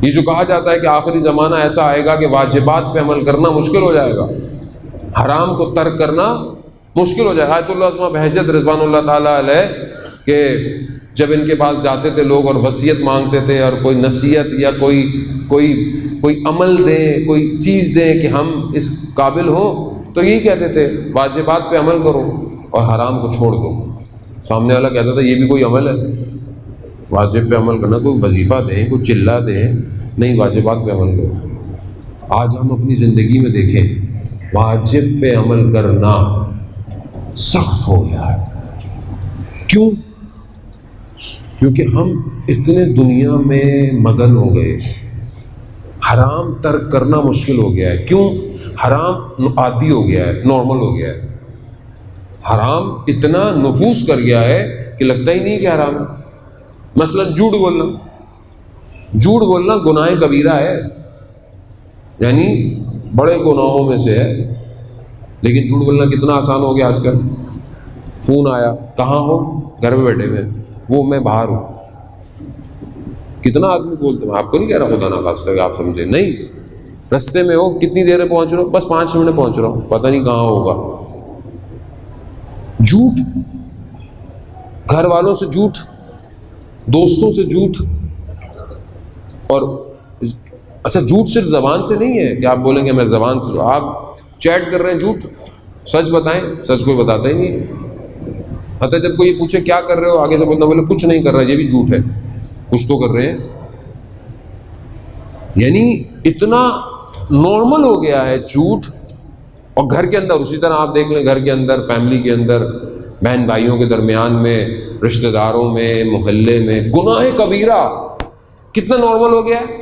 یہ جو کہا جاتا ہے کہ آخری زمانہ ایسا آئے گا کہ واجبات پہ عمل کرنا مشکل ہو جائے گا، حرام کو ترک کرنا مشکل ہو جائے گا۔ آیت اللہ عظمہ بہجت رضوان اللہ تعالیٰ علیہ کہ جب ان کے پاس جاتے تھے لوگ اور وصیت مانگتے تھے اور کوئی نصیحت یا کوئی عمل دیں، کوئی چیز دیں کہ ہم اس قابل ہوں، تو یہی کہتے تھے واجبات پہ عمل کرو اور حرام کو چھوڑ دو۔ سامنے والا کہتا تھا یہ بھی کوئی عمل ہے؟ واجب پہ عمل کرنا، کوئی وظیفہ دیں، کوئی چلہ دیں، نہیں، واجبات پہ عمل کرو۔ آج ہم اپنی زندگی میں دیکھیں واجب پہ عمل کرنا سخت ہو گیا ہے۔ کیوں؟ کیونکہ ہم اتنے دنیا میں مگن ہو گئے، حرام ترک کرنا مشکل ہو گیا ہے۔ کیوں؟ حرام عادی ہو گیا ہے، نارمل ہو گیا ہے۔ حرام اتنا نفوذ کر گیا ہے کہ لگتا ہی نہیں کہ حرام ہے۔ مثلا جھوٹ بولنا گناہ کبیرہ ہے، یعنی بڑے گناہوں میں سے ہے، لیکن جھوٹ بولنا کتنا آسان ہو گیا آج کل۔ فون آیا، کہاں ہو؟ گھر میں بیٹھے ہوئے، وہ میں باہر ہوں۔ کتنا آدمی بولتے ہیں، آپ کو نہیں کہہ رہا خدا نخواستہ کہ آپ سمجھے، نہیں، رستے میں ہو، کتنی دیر میں پہنچ رہا ہوں؟ بس 5 منٹ پہنچ رہا ہوں، پتہ نہیں کہاں ہوگا۔ جھوٹ، گھر والوں سے جھوٹ، دوستوں سے جھوٹ، اور اچھا جھوٹ صرف زبان سے نہیں ہے کہ آپ بولیں گے میں زبان سے، آپ چیٹ کر رہے ہیں جھوٹ، سچ بتائیں، سچ کوئی بتاتا ہی نہیں ہے۔ حتیٰ جب کوئی پوچھے کیا کر رہے ہو، آگے سے بولنا بولے کچھ نہیں کر رہا، یہ بھی جھوٹ ہے، کچھ تو کر رہے ہیں۔ یعنی اتنا نارمل ہو گیا ہے جھوٹ۔ اور گھر کے اندر اسی طرح آپ دیکھ لیں، گھر کے اندر، فیملی کے اندر، بہن بھائیوں کے درمیان میں، رشتہ داروں میں، محلے میں، گناہ کبیرہ کتنا نارمل ہو گیا ہے۔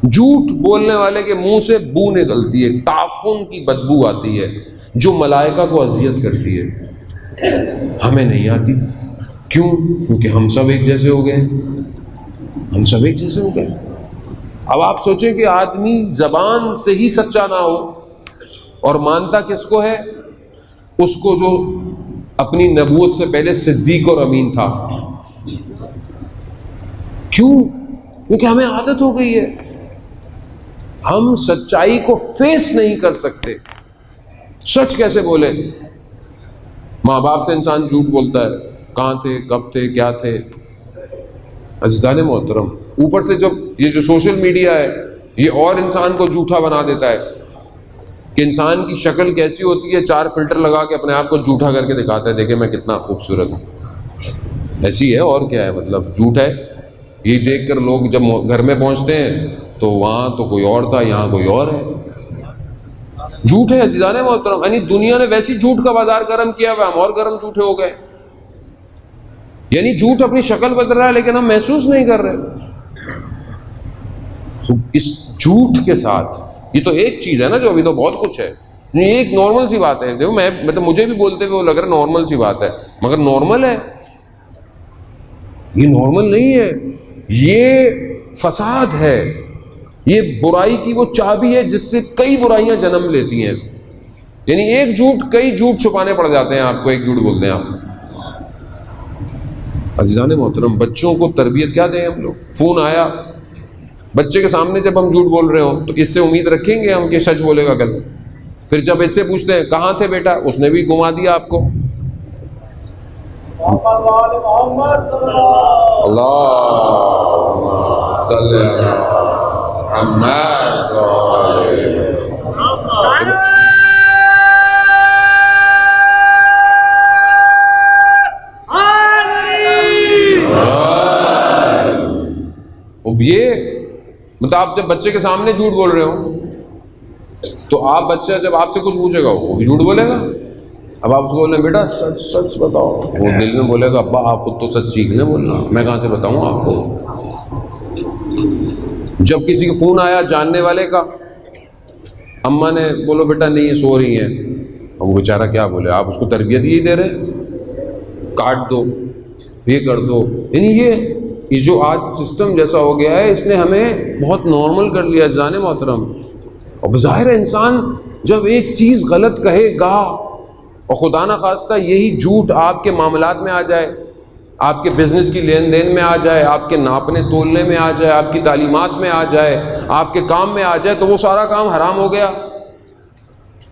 جھوٹ بولنے والے کے منہ سے بو نکلتی ہے، تعفن کی بدبو آتی ہے جو ملائکہ کو اذیت کرتی ہے، ہمیں نہیں آتی۔ کیوں؟ کیونکہ ہم سب ایک جیسے ہو گئے، ہم سب ایک جیسے ہو گئے۔ اب آپ سوچیں کہ آدمی زبان سے ہی سچا نہ ہو اور مانتا کس کو ہے؟ اس کو جو اپنی نبوت سے پہلے صدیق اور امین تھا۔ کیوں؟ کیونکہ ہمیں عادت ہو گئی ہے، ہم سچائی کو فیس نہیں کر سکتے۔ سچ کیسے بولے؟ ماں باپ سے انسان جھوٹ بولتا ہے، کہاں تھے، کب تھے، کیا تھے۔ عزیزان محترم، اوپر سے جب یہ جو سوشل میڈیا ہے یہ اور انسان کو جھوٹا بنا دیتا ہے کہ انسان کی شکل کیسی ہوتی ہے، 4 فلٹر لگا کے اپنے آپ کو جھوٹا کر کے دکھاتا ہے، دیکھیں میں کتنا خوبصورت ہوں۔ ایسی ہے، اور کیا ہے، مطلب جھوٹ ہے۔ یہ دیکھ کر لوگ جب گھر میں پہنچتے ہیں تو وہاں تو کوئی اور تھا، یہاں کوئی اور ہے۔ جھوٹ ہے عزیزان محترم، یعنی دنیا نے ویسی جھوٹ کا بازار گرم کیا ہوا، ہم اور گرم جھوٹے ہو گئے۔ یعنی جھوٹ اپنی شکل بدل رہا ہے لیکن ہم محسوس نہیں کر رہے۔ اس جھوٹ کے ساتھ یہ تو ایک چیز ہے نا، جو ابھی تو بہت کچھ ہے، یہ ایک نارمل سی بات ہے۔ دیکھو میں مطلب مجھے بھی بولتے ہوئے وہ لگ رہا ہے نارمل سی بات ہے، مگر نارمل ہے یہ، نارمل نہیں ہے، یہ فساد ہے، یہ برائی کی وہ چابی ہے جس سے کئی برائیاں جنم لیتی ہیں۔ یعنی ایک جھوٹ، کئی جھوٹ چھپانے پڑ جاتے ہیں آپ کو، ایک جھوٹ بولتے ہیں آپ۔ عزیزان محترم، بچوں کو تربیت کیا دیں ہم لوگ؟ فون آیا، بچے کے سامنے جب ہم جھوٹ بول رہے ہوں تو اس سے امید رکھیں گے ہم کہ سچ بولے گا کل؟ پھر جب اس سے پوچھتے ہیں کہاں تھے بیٹا، اس نے بھی گھما دیا آپ کو۔ اللہم صلی علی محمد اب یہ مطلب آپ جب بچے کے سامنے جھوٹ بول رہے ہو تو آپ بچہ جب آپ سے کچھ پوچھے گا وہ بھی جھوٹ بولے گا۔ اب آپ اس کو بولیں بیٹا سچ سچ بتاؤ، وہ دل میں بولے گا ابا آپ خود تو سچ سیکھ لیں بولنا، میں کہاں سے بتاؤں آپ کو۔ جب کسی کا فون آیا جاننے والے کا، اماں نے بولو بیٹا نہیں یہ سو رہی ہیں، اب وہ بیچارہ کیا بولے، آپ اس کو تربیت ہی دے رہے، کاٹ دو، یہ کر دو۔ یعنی یہ جو آج سسٹم جیسا ہو گیا ہے اس نے ہمیں بہت نارمل کر لیا جانے محترم۔ اور بظاہر انسان جب ایک چیز غلط کہے گا اور خدا نہ خواستہ یہی جھوٹ آپ کے معاملات میں آ جائے، آپ کے بزنس کی لین دین میں آ جائے، آپ کے ناپنے تولنے میں آ جائے، آپ کی تعلیمات میں آ جائے، آپ کے کام میں آ جائے، تو وہ سارا کام حرام ہو گیا۔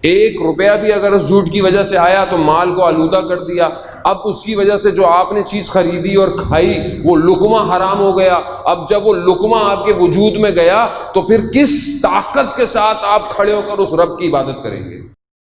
1 روپیہ بھی اگر اس جھوٹ کی وجہ سے آیا تو مال کو آلودہ کر دیا۔ اب اس کی وجہ سے جو آپ نے چیز خریدی اور کھائی وہ لقمہ حرام ہو گیا۔ اب جب وہ لقمہ آپ کے وجود میں گیا تو پھر کس طاقت کے ساتھ آپ کھڑے ہو کر اس رب کی عبادت کریں گے؟